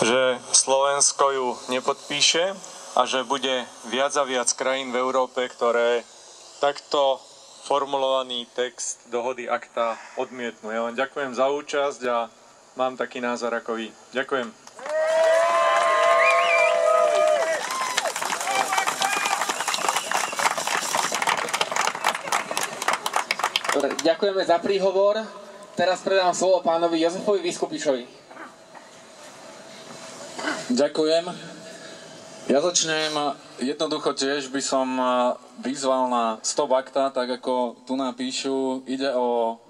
že Slovensko ju nepodpíše a že bude viac a viac krajín v Európe, ktoré takto formulovaný text dohody ACTA odmietnú. Ja vám ďakujem za účasť a mám taký názor ako vy. Ďakujem. Dobre, ďakujeme za príhovor. Teraz predám slovo pánovi Jozefovi Vyskupišovi. Ďakujem. Ja začnem jednoducho tiež by som vyzval na Stop ACTA, tak ako tu napíšu, ide o,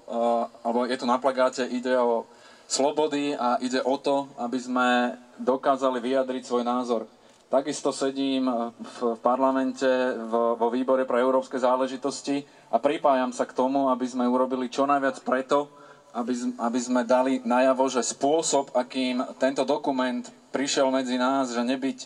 alebo je tu na plagáte, ide o slobody a ide o to, aby sme dokázali vyjadriť svoj názor. Takisto sedím v parlamente vo výbore pre európske záležitosti a pripájam sa k tomu, aby sme urobili čo najviac preto, aby sme dali najavo, že spôsob, akým tento dokument prišiel medzi nás, že nebyť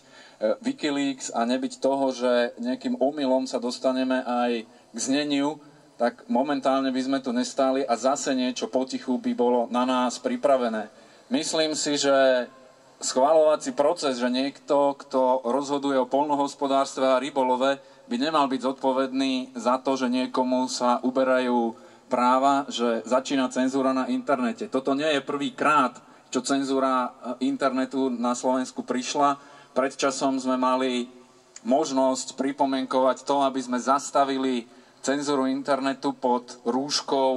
Wikileaks a nebyť toho, že nejakým omylom sa dostaneme aj k zneniu, tak momentálne by sme tu nestáli a zase niečo potichu by bolo na nás pripravené. Myslím si, že schvaľovací proces, že niekto, kto rozhoduje o poľnohospodárstve a rybolove, by nemal byť zodpovedný za to, že niekomu sa uberajú práva, že začína cenzúra na internete. Toto nie je prvýkrát, čo cenzúra internetu na Slovensku prišla. Pred časom sme mali možnosť pripomienkovať to, aby sme zastavili cenzúru internetu pod rúškou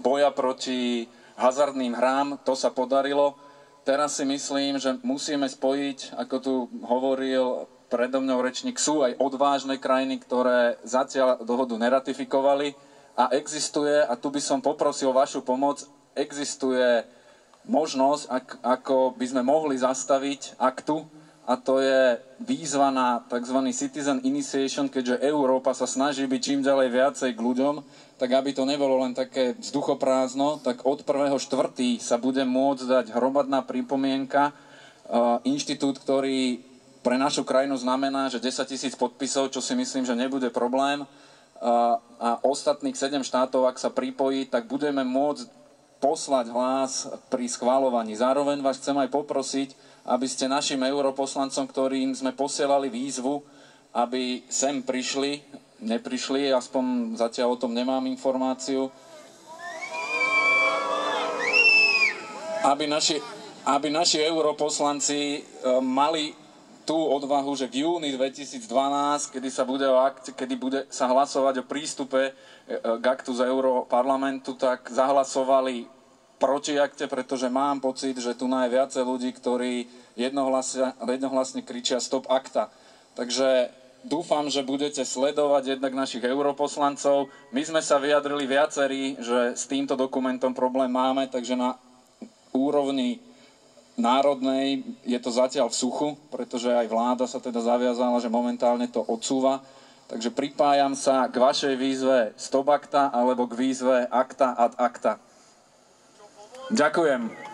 boja proti hazardným hrám. To sa podarilo. Teraz si myslím, že musíme spojiť, ako tu hovoril predo mňou rečník, sú aj odvážne krajiny, ktoré zatiaľ dohodu neratifikovali a existuje, a tu by som poprosil vašu pomoc, existuje možnosť, ako by sme mohli zastaviť aktu, a to je výzva na tzv. Citizen Initiation, keďže Európa sa snaží byť čím ďalej viacej k ľuďom, tak aby to nebolo len také vzduchoprázdno, tak od 1.4. sa bude môcť dať hromadná pripomienka. Inštitút, ktorý pre našu krajinu znamená, že 10 000 podpisov, čo si myslím, že nebude problém, a ostatných 7 štátov, ak sa pripojí, tak budeme môcť poslať hlas pri schvaľovaní. Zároveň vás chcem aj poprosiť, aby ste našim europoslancom, ktorým sme posielali výzvu, aby sem neprišli, aspoň zatiaľ o tom nemám informáciu, aby naši europoslanci mali tú odvahu, že v júni 2012, kedy bude sa hlasovať o prístupe k aktu z Europarlamentu, tak zahlasovali proti akte, pretože mám pocit, že tu je viacej ľudí, ktorí jednohlasne kričia Stop ACTA. Takže dúfam, že budete sledovať jednak našich europoslancov. My sme sa vyjadrili viacerí, že s týmto dokumentom problém máme, takže na úrovni národnej je to zatiaľ v suchu, pretože aj vláda sa teda zaviazala, že momentálne to odsúva. Takže pripájam sa k vašej výzve Stop ACTA alebo k výzve ACTA ad ACTA. Ďakujem.